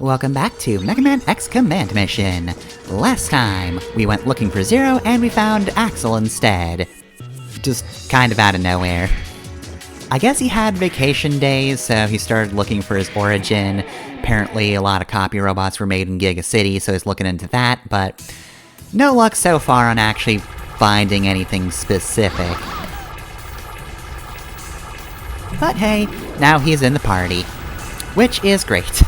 Welcome back to Mega Man X Command Mission. Last time, we went looking for Zero and we found Axel instead. Just kind of out of nowhere. I guess he had vacation days, so he started looking for his origin. Apparently, a lot of copy robots were made in Giga City, so he's looking into that, but no luck so far on actually finding anything specific. But hey, now he's in the party, which is great.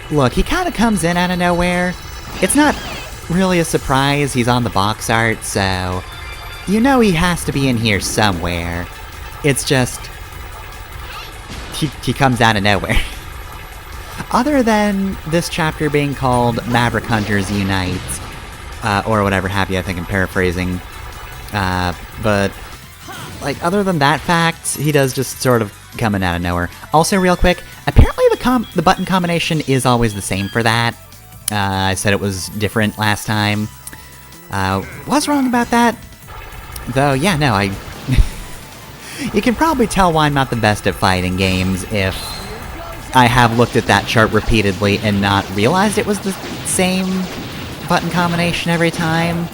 Look, he kinda comes in out of nowhere. It's not really a surprise he's on the box art, so you know he has to be in here somewhere. It's just he comes out of nowhere. Other than this chapter being called Maverick Hunters Unite, or whatever have you, I think I'm paraphrasing. But like, other than that fact, he does just sort of coming out of nowhere. Also, real quick, apparently the button combination is always the same for that. I said it was different last time. Was wrong about that. Though, yeah, no, you can probably tell why I'm not the best at fighting games if I have looked at that chart repeatedly and not realized it was the same button combination every time.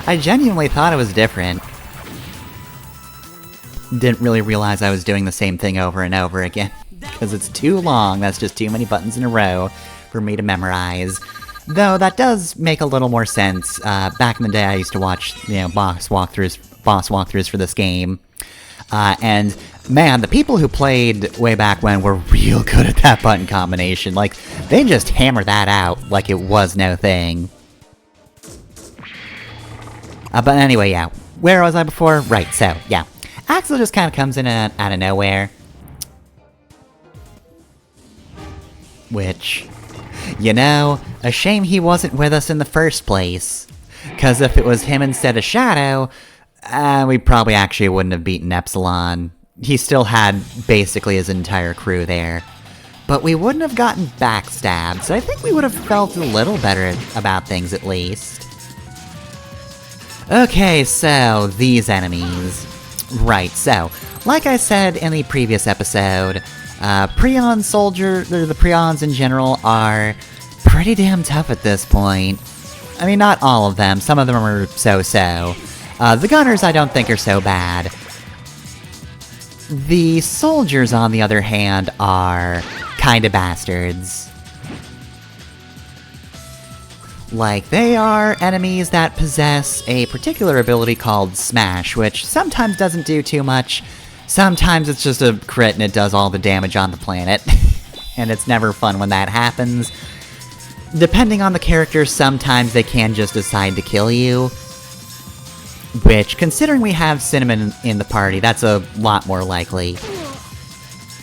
I genuinely thought it was different. Didn't really realize I was doing the same thing over and over again. Because it's too long, that's just too many buttons in a row for me to memorize. Though that does make a little more sense. Back in the day I used to watch, boss walkthroughs for this game. And man, the people who played way back when were real good at that button combination. Like, they just hammer that out like it was no thing. But anyway, yeah. Where was I before? Right, so, yeah. Axel just kind of comes in out of nowhere. Which, a shame he wasn't with us in the first place. 'Cause if it was him instead of Shadow, we probably actually wouldn't have beaten Epsilon. He still had basically his entire crew there. But we wouldn't have gotten backstabbed, so I think we would have felt a little better about things at least. Okay, so, these enemies. Right, so, like I said in the previous episode, Prion the Prions in general are pretty damn tough at this point. I mean, not all of them, some of them are so-so. The Gunners I don't think are so bad. The soldiers, on the other hand, are kinda bastards. Like, they are enemies that possess a particular ability called Smash, which sometimes doesn't do too much. Sometimes it's just a crit and it does all the damage on the planet. And it's never fun when that happens. Depending on the character, sometimes they can just decide to kill you. Which, considering we have Cinnamon in the party, that's a lot more likely.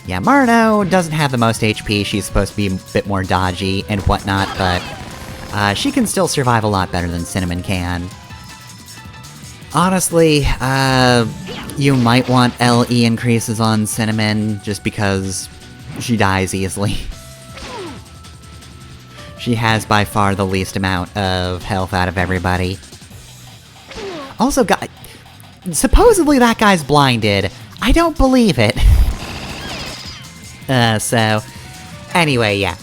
Yeah, Marno doesn't have the most HP, she's supposed to be a bit more dodgy and whatnot, but she can still survive a lot better than Cinnamon can. Honestly, you might want LE increases on Cinnamon, just because she dies easily. She has by far the least amount of health out of everybody. Also, supposedly that guy's blinded. I don't believe it. So, anyway, yeah.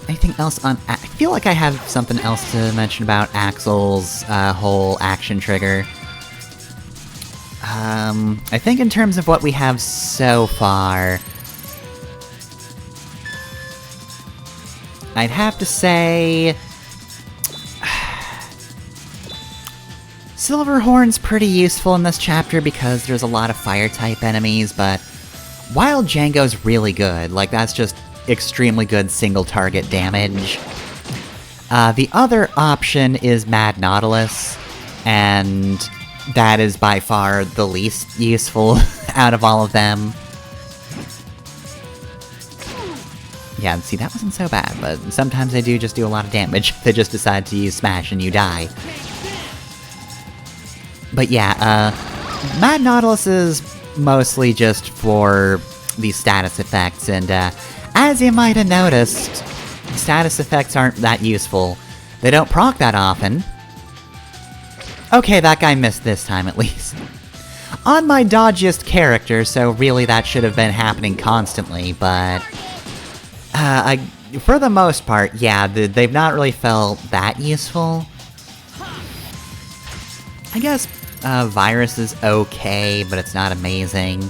Anything else on... I feel like I have something else to mention about Axel's, whole action trigger. I think in terms of what we have so far, I'd have to say... Silverhorn's pretty useful in this chapter because there's a lot of fire-type enemies, but Wild Django's really good. Like, that's just extremely good single-target damage. The other option is Mad Nautilus, and that is by far the least useful out of all of them. Yeah, see, that wasn't so bad, but sometimes they do just do a lot of damage. They just decide to use Smash and you die. But yeah, Mad Nautilus is mostly just for the status effects, and as you might have noticed, status effects aren't that useful. They don't proc that often. Okay, that guy missed this time at least. On my dodgiest character, so really that should have been happening constantly, but... For the most part, yeah, they've not really felt that useful. I guess Virus is okay, but it's not amazing.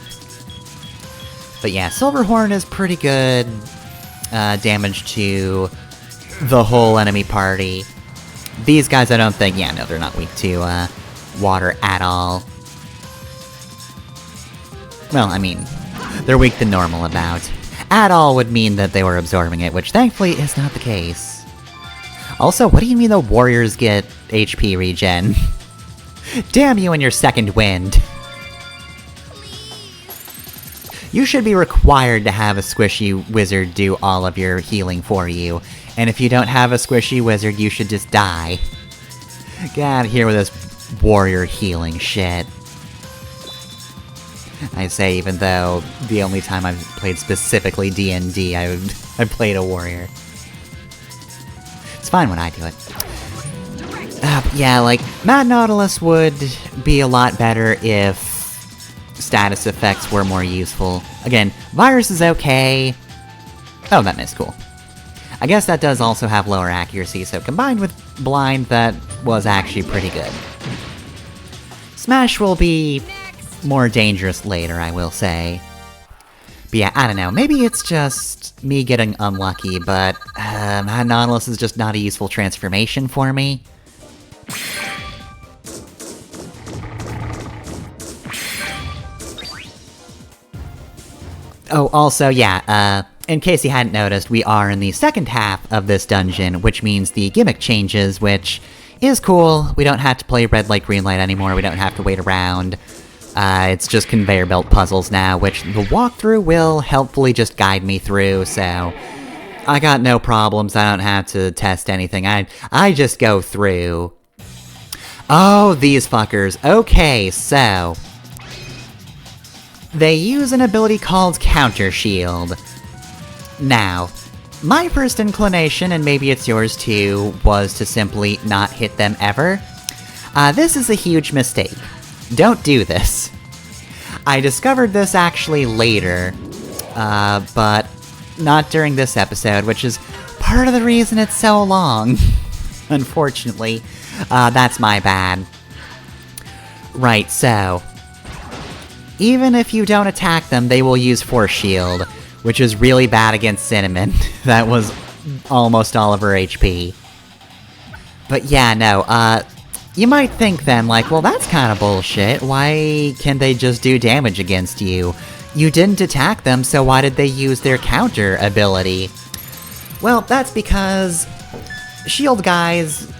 But yeah, Silverhorn is pretty good damage to the whole enemy party. These guys, I don't think, yeah, no, they're not weak to water at all. Well, I mean, they're weak to normal about. At all would mean that they were absorbing it, which thankfully is not the case. Also, what do you mean the warriors get HP regen? Damn you and your second wind! You should be required to have a squishy wizard do all of your healing for you, and if you don't have a squishy wizard, you should just die. Get out of here with this warrior healing shit. I say, even though the only time I've played specifically D&D, I played a warrior. It's fine when I do it. Yeah, like, Mad Nautilus would be a lot better if status effects were more useful. Again, Virus is okay. Oh, that is cool. I guess that does also have lower accuracy, so combined with Blind, that was actually pretty good. Smash will be more dangerous later, I will say. But yeah, I don't know, maybe it's just me getting unlucky, but Mad Nautilus is just not a useful transformation for me. Oh, also, yeah, in case you hadn't noticed, we are in the second half of this dungeon, which means the gimmick changes, which is cool. We don't have to play red light, green light anymore, we don't have to wait around. It's just conveyor belt puzzles now, which the walkthrough will helpfully just guide me through, so I got no problems, I don't have to test anything, I just go through. Oh, these fuckers. Okay, so they use an ability called Counter Shield. Now, my first inclination, and maybe it's yours too, was to simply not hit them ever. This is a huge mistake. Don't do this. I discovered this actually later, but not during this episode, which is part of the reason it's so long. Unfortunately, that's my bad. Right, so even if you don't attack them, they will use Force Shield, which is really bad against Cinnamon. That was almost all of her HP. But yeah, no, you might think then, like, well, that's kind of bullshit. Why can't they just do damage against you? You didn't attack them, so why did they use their counter ability? Well, that's because shield guys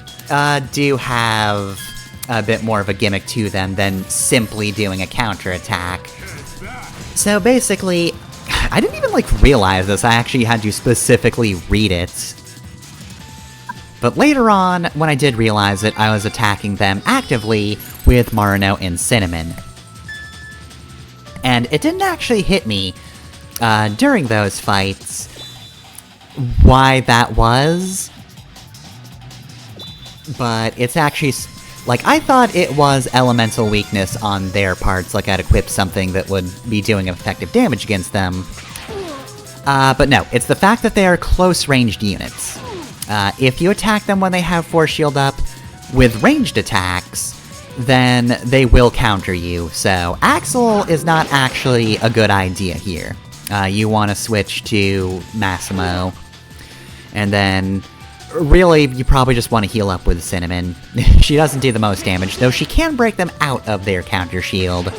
do have a bit more of a gimmick to them than simply doing a counterattack. So basically, I didn't even, like, realize this, I actually had to specifically read it. But later on, when I did realize it, I was attacking them actively with Marino and Cinnamon. And it didn't actually hit me during those fights why that was. But it's actually, like, I thought it was elemental weakness on their parts, like I'd equip something that would be doing effective damage against them. But no, it's the fact that they are close-ranged units. If you attack them when they have Force Shield up with ranged attacks, then they will counter you, so Axel is not actually a good idea here. You want to switch to Massimo, and then really, you probably just want to heal up with Cinnamon. She doesn't do the most damage, though she can break them out of their counter shield.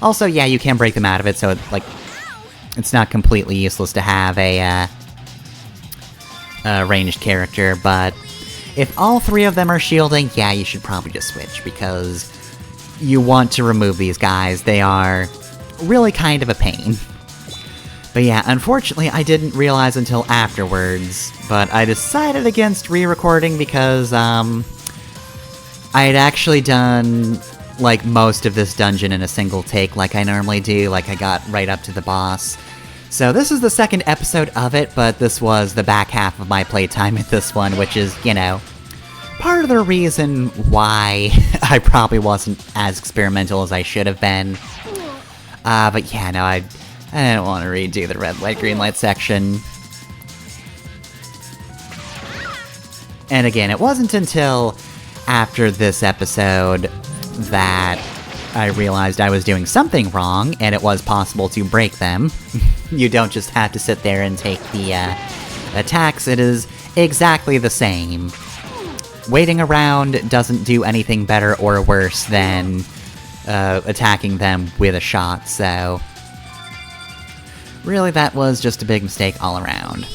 Also, yeah, you can break them out of it, so it's, like, it's not completely useless to have a ranged character, but if all three of them are shielding, yeah, you should probably just switch, because you want to remove these guys. They are really kind of a pain. But yeah, unfortunately, I didn't realize until afterwards, but I decided against re-recording because, I had actually done, like, most of this dungeon in a single take like I normally do, like I got right up to the boss. So this is the second episode of it, but this was the back half of my playtime with this one, which is, you know, part of the reason why I probably wasn't as experimental as I should have been. But yeah, no, I didn't want to redo the red light, green light section. And again, it wasn't until after this episode that I realized I was doing something wrong, and it was possible to break them. You don't just have to sit there and take the attacks, it is exactly the same. Waiting around doesn't do anything better or worse than attacking them with a shot, so... really, that was just a big mistake all around.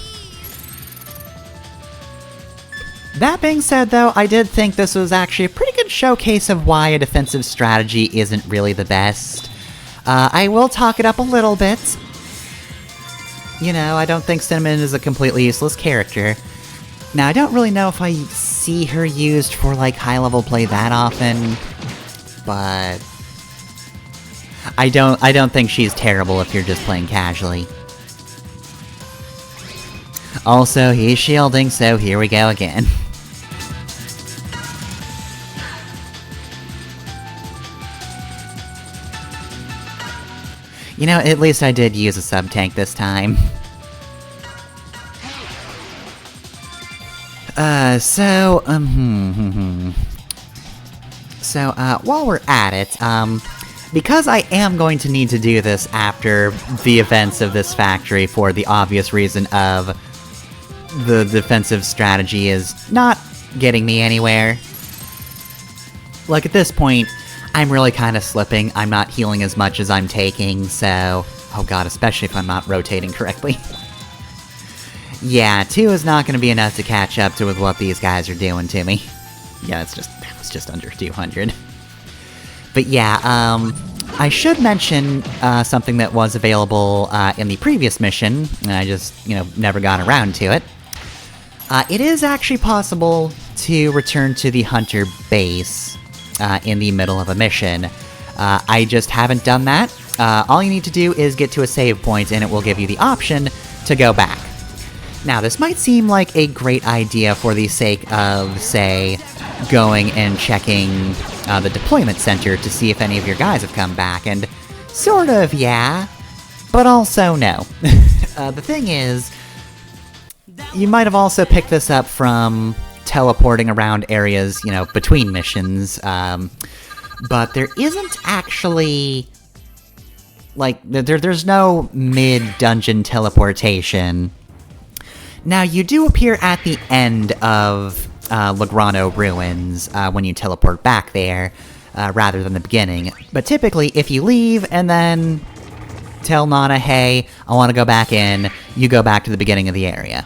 That being said, though, I did think this was actually a pretty good showcase of why a defensive strategy isn't really the best. I will talk it up a little bit. You know, I don't think Cinnamon is a completely useless character. Now, I don't really know if I see her used for, like, high-level play that often, but... I don't think she's terrible if you're just playing casually. Also, he's shielding, so here we go again. You know, at least I did use a sub-tank this time. While we're at it, because I am going to need to do this after the events of this factory for the obvious reason of the defensive strategy is not getting me anywhere. Like, at this point, I'm really kind of slipping. I'm not healing as much as I'm taking, so... oh god, especially if I'm not rotating correctly. Yeah, 2 is not going to be enough to catch up to with what these guys are doing to me. Yeah, that was just under 200. But yeah, I should mention something that was available in the previous mission, and I just, never got around to it. It is actually possible to return to the Hunter base in the middle of a mission. I just haven't done that. All you need to do is get to a save point, and it will give you the option to go back. Now, this might seem like a great idea for the sake of, say, going and checking the deployment center to see if any of your guys have come back, and sort of, yeah, but also no. The thing is, you might have also picked this up from teleporting around areas, between missions, but there isn't actually, like, there's no mid-dungeon teleportation. Now, you do appear at the end of Lograno Ruins when you teleport back there, rather than the beginning. But typically, if you leave and then tell Nana, hey, I want to go back in, you go back to the beginning of the area.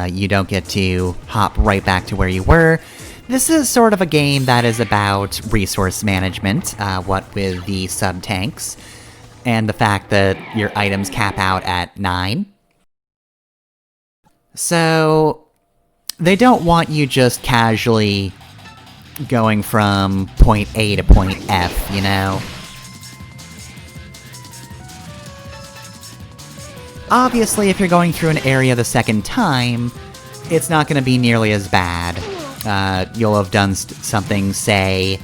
You don't get to hop right back to where you were. This is sort of a game that is about resource management, what with the sub-tanks, and the fact that your items cap out at 9. So, they don't want you just casually going from point A to point F, Obviously, if you're going through an area the second time, it's not going to be nearly as bad. You'll have done something, say,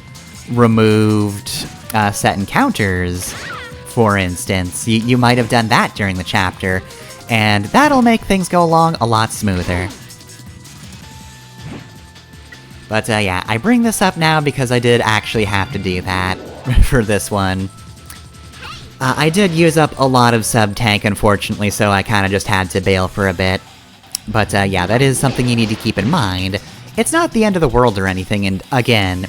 removed set encounters, for instance. You might have done that during the chapter, and that'll make things go along a lot smoother. But yeah, I bring this up now because I did actually have to do that for this one. I did use up a lot of sub-tank, unfortunately, so I kinda just had to bail for a bit. But yeah, that is something you need to keep in mind. It's not the end of the world or anything, and again,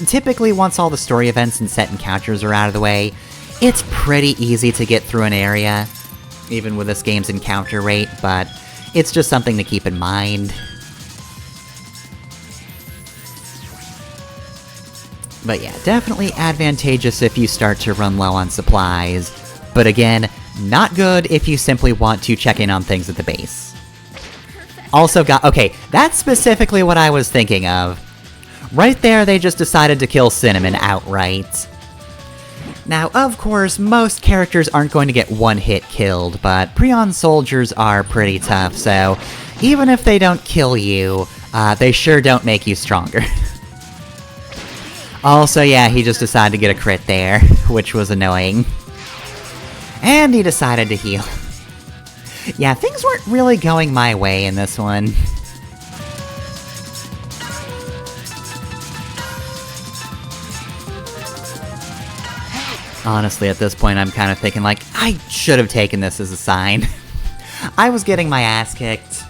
typically once all the story events and set encounters are out of the way, it's pretty easy to get through an area, even with this game's encounter rate, but it's just something to keep in mind. But yeah, definitely advantageous if you start to run low on supplies, but again, not good if you simply want to check in on things at the base. Also okay, that's specifically what I was thinking of. Right there, they just decided to kill Cinnamon outright. Now, of course, most characters aren't going to get one hit killed, but Prion soldiers are pretty tough, so even if they don't kill you, they sure don't make you stronger. Also, yeah, he just decided to get a crit there, which was annoying. And he decided to heal. Yeah, things weren't really going my way in this one. Honestly, at this point, I'm kind of thinking, like, I should have taken this as a sign. I was getting my ass kicked.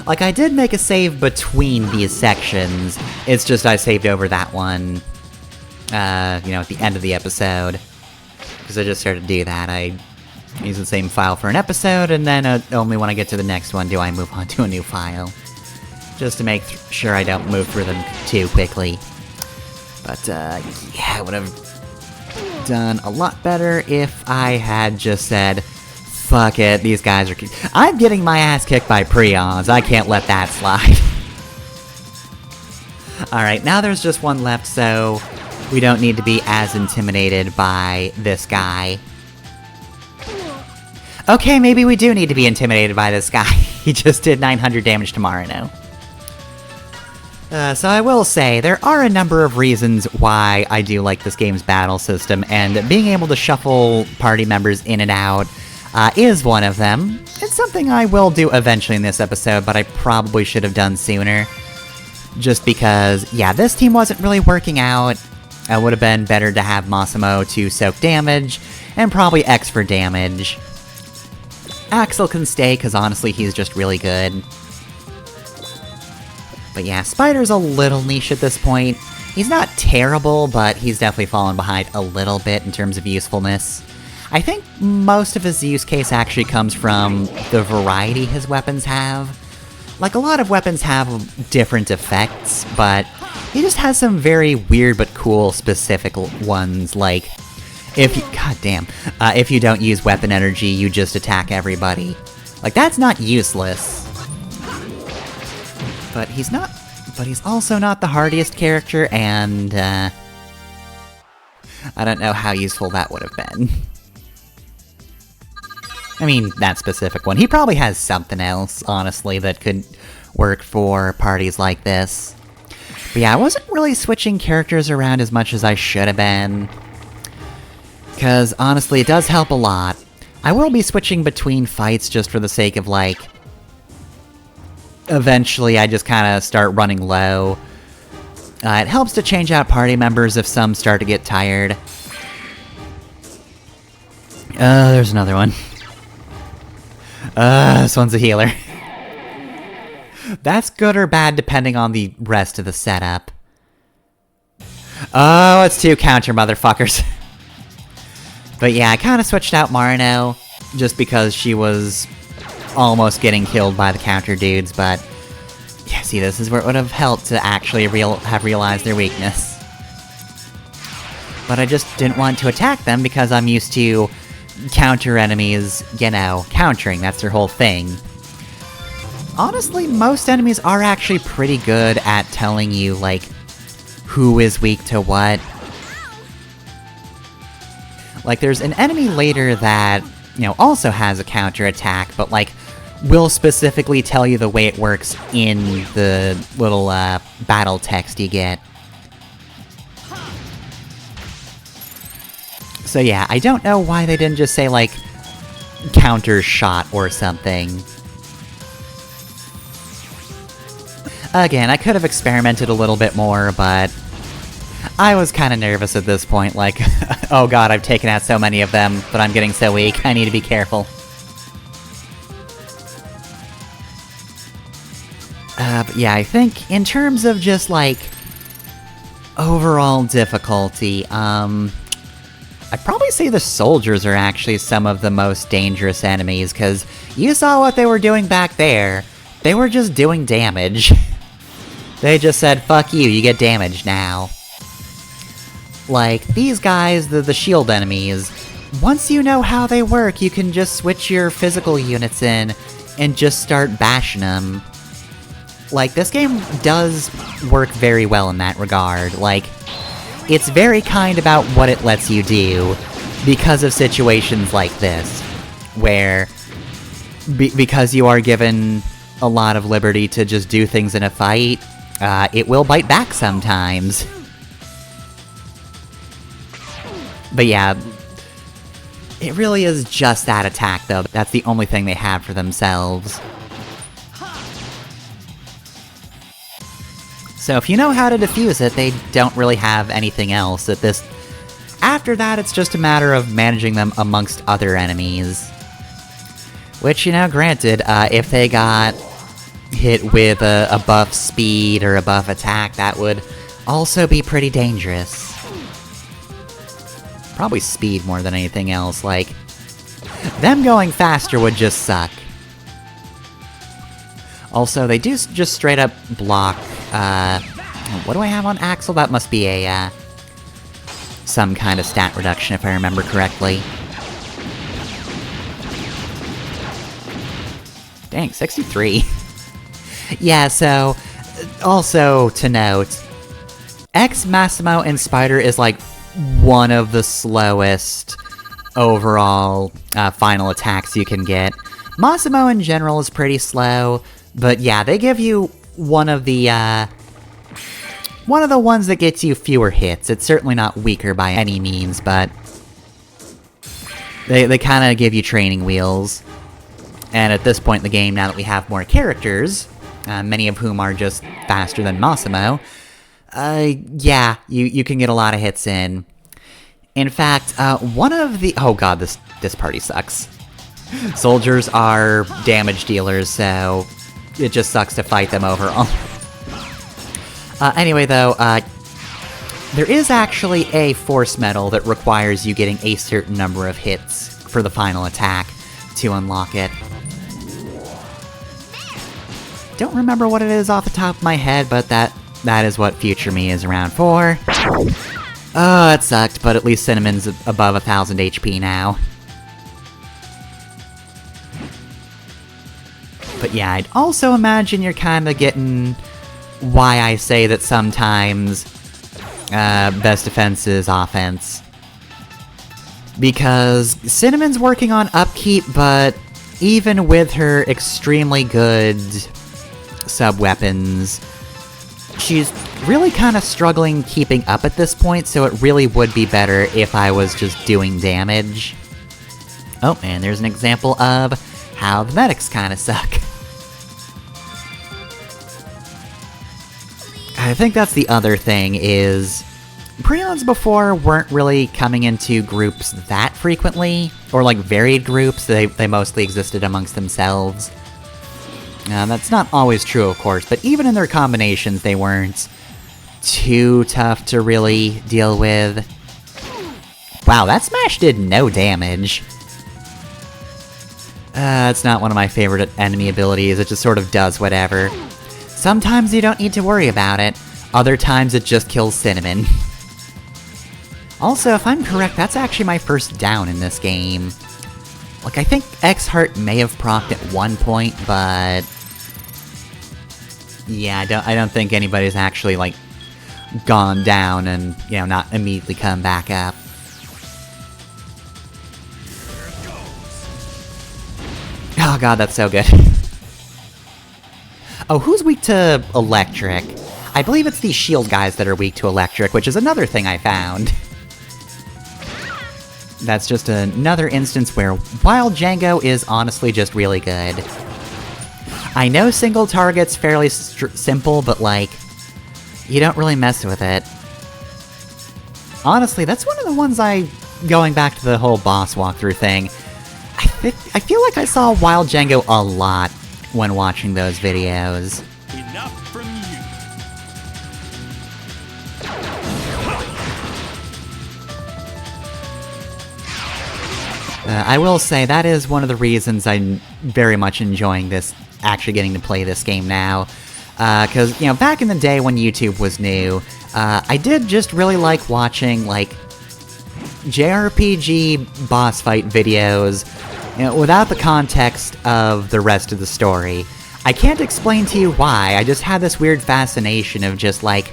Like, I did make a save between these sections, it's just I saved over that one, you know, at the end of the episode. Because I just started to do that, I use the same file for an episode, and then only when I get to the next one do I move on to a new file. Just to make sure I don't move through them too quickly. But, yeah, I would have done a lot better if I had just said, fuck it, these guys are... I'm getting my ass kicked by Prions, I can't let that slide. Alright, now there's just one left, so we don't need to be as intimidated by this guy. Okay, maybe we do need to be intimidated by this guy. He just did 900 damage to Marino. So I will say, there are a number of reasons why I do like this game's battle system, and being able to shuffle party members in and out is one of them. It's something I will do eventually in this episode, but I probably should have done sooner. Just because, yeah, this team wasn't really working out. It would have been better to have Massimo to soak damage, and probably X for damage. Axel can stay, because honestly, he's just really good. But yeah, Spider's a little niche at this point. He's not terrible, but he's definitely fallen behind a little bit in terms of usefulness. I think most of his use case actually comes from the variety his weapons have. Like, a lot of weapons have different effects, but he just has some very weird but cool specific ones, like, if you don't use weapon energy, you just attack everybody. Like, that's not useless. But he's also not the hardiest character, and, I don't know how useful that would have been. I mean, that specific one. He probably has something else, honestly, that could work for parties like this. But yeah, I wasn't really switching characters around as much as I should have been. Because, honestly, it does help a lot. I will be switching between fights just for the sake of, like... Eventually, I just kind of start running low. It helps to change out party members if some start to get tired. There's another one. This one's a healer. That's good or bad depending on the rest of the setup. Oh, it's two counter motherfuckers. But yeah, I kind of switched out Marino, just because she was almost getting killed by the counter dudes, but... Yeah, see, this is where it would have helped to actually have realized their weakness. But I just didn't want to attack them because I'm used to counter enemies, you know, countering, that's their whole thing. Honestly, most enemies are actually pretty good at telling you, like, who is weak to what. Like, there's an enemy later that, you know, also has a counter attack, but, like, will specifically tell you the way it works in the little, battle text you get. So yeah, I don't know why they didn't just say, like, counter shot or something. Again, I could have experimented a little bit more, but... I was kinda nervous at this point, like, oh god, I've taken out so many of them, but I'm getting so weak, I need to be careful. But yeah, I think, in terms of just, like, overall difficulty, I'd probably say the soldiers are actually some of the most dangerous enemies, because you saw what they were doing back there. They were just doing damage. They just said, fuck you, you get damage now. Like, these guys, the shield enemies, once you know how they work, you can just switch your physical units in and just start bashing them. Like, this game does work very well in that regard. Like, it's very kind about what it lets you do because of situations like this, where, because you are given a lot of liberty to just do things in a fight, it will bite back sometimes. But yeah, it really is just that attack, though. That's the only thing they have for themselves. So if you know how to defuse it, they don't really have anything else at After that, it's just a matter of managing them amongst other enemies. Which, you know, granted, if they got hit with a buff speed or a buff attack, that would also be pretty dangerous. Probably speed more than anything else, like... them going faster would just suck. Also, they do just straight up block, what do I have on Axel? That must be a, some kind of stat reduction, if I remember correctly. Dang, 63. Yeah, so... also, to note... X, Massimo, and Spider is, like, one of the slowest overall final attacks you can get. Massimo in general is pretty slow, but yeah, they give you one of the ones that gets you fewer hits. It's certainly not weaker by any means, but they kind of give you training wheels. And at this point in the game, now that we have more characters, many of whom are just faster than Massimo, yeah, you can get a lot of hits in. In fact, one of the... oh god, this party sucks. Soldiers are damage dealers, so it just sucks to fight them overall. Anyway, though, there is actually a force medal that requires you getting a certain number of hits for the final attack to unlock it. Don't remember what it is off the top of my head, but that is what future me is around for. Oh, it sucked, but at least Cinnamon's above 1000 HP now. But yeah, I'd also imagine you're kinda getting why I say that sometimes best defense is offense. Because Cinnamon's working on upkeep, but even with her extremely good sub-weapons, she's really kind of struggling keeping up at this point, so it really would be better if I was just doing damage. Oh, and there's an example of how the medics kind of suck. I think that's the other thing, is... Prions before weren't really coming into groups that frequently, or like varied groups. They mostly existed amongst themselves. That's not always true, of course, but even in their combinations, they weren't too tough to really deal with. Wow, that smash did no damage. It's not one of my favorite enemy abilities, it just sort of does whatever. Sometimes you don't need to worry about it, other times it just kills Cinnamon. Also, if I'm correct, that's actually my first down in this game. Like, I think X-Heart may have procced at one point, but... yeah, I don't think anybody's actually, like, gone down and, you know, not immediately come back up. Oh god, that's so good. Oh, who's weak to electric? I believe it's these shield guys that are weak to electric, which is another thing I found. That's just another instance where Wild Django is honestly just really good. I know single target's fairly simple, but like, you don't really mess with it. Honestly, that's one of the ones going back to the whole boss walkthrough thing, I feel like I saw Wild Django a lot when watching those videos. Enough from you. I will say, that is one of the reasons I'm very much enjoying this, actually getting to play this game now. Cause, you know, back in the day when YouTube was new, I did just really like watching, like, JRPG boss fight videos, you know, without the context of the rest of the story. I can't explain to you why, I just had this weird fascination of just, like,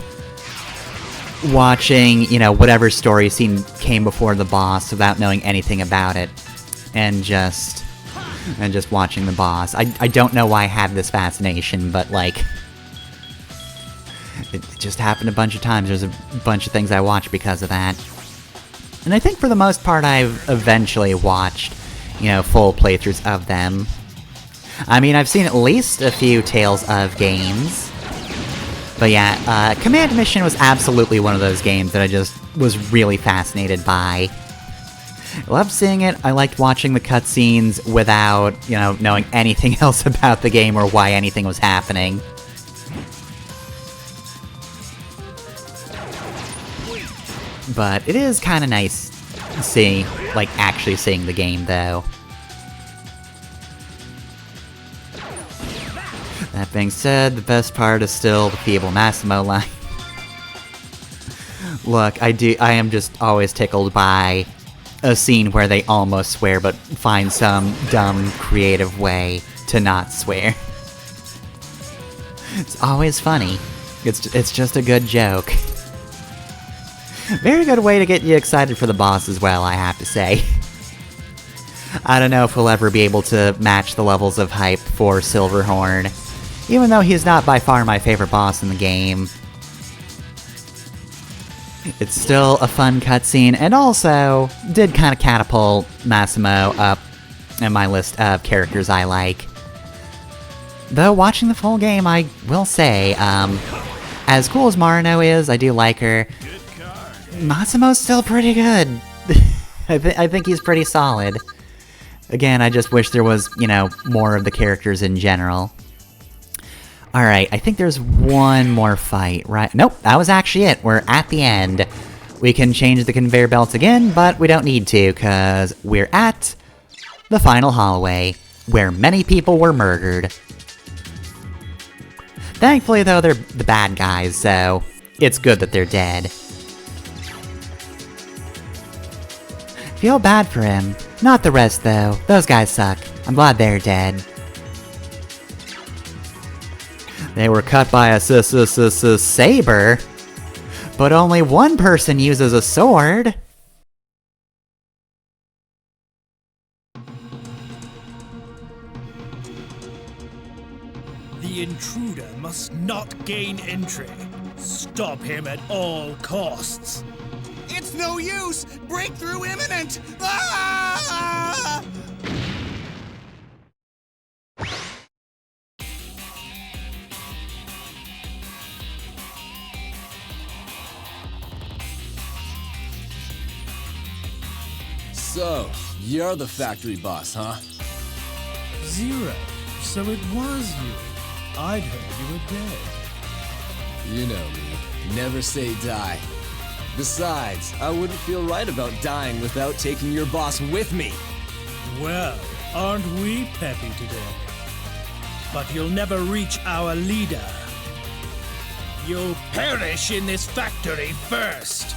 watching, you know, whatever story scene came before the boss without knowing anything about it. And just watching the boss. I don't know why I had this fascination, but, like, it just happened a bunch of times. There's a bunch of things I watched because of that. And I think for the most part I've eventually watched, you know, full playthroughs of them. I mean, I've seen at least a few Tales of games. But yeah, Command Mission was absolutely one of those games that I just was really fascinated by. I loved seeing it. I liked watching the cutscenes without, knowing anything else about the game or why anything was happening. But it is kind of nice seeing, actually seeing the game, though. That being said, the best part is still the feeble Massimo line. Look, I am just always tickled by a scene where they almost swear but find some dumb, creative way to not swear. It's always funny. It's just a good joke. Very good way to get you excited for the boss as well, I have to say. I don't know if we'll ever be able to match the levels of hype for Silverhorn, even though he's not by far my favorite boss in the game. It's still a fun cutscene, and also did kind of catapult Massimo up in my list of characters I like. Though watching the full game, I will say, as cool as Marino is, I do like her, Massimo's still pretty good. I think he's pretty solid. Again, I just wish there was, more of the characters in general. Alright, I think there's one more fight, right? Nope, that was actually it. We're at the end. We can change the conveyor belts again, but we don't need to, because we're at the final hallway, where many people were murdered. Thankfully, though, they're the bad guys, so it's good that they're dead. Feel bad for him. Not the rest, though. Those guys suck. I'm glad they're dead. They were cut by a saber, but only one person uses a sword. The intruder must not gain entry. Stop him at all costs. It's no use! Breakthrough imminent! Ah! So, you're the factory boss, huh? Zero. So it was you. I'd heard you were dead. You know me. Never say die. Besides, I wouldn't feel right about dying without taking your boss with me. Well, aren't we peppy today? But you'll never reach our leader. You'll perish in this factory first.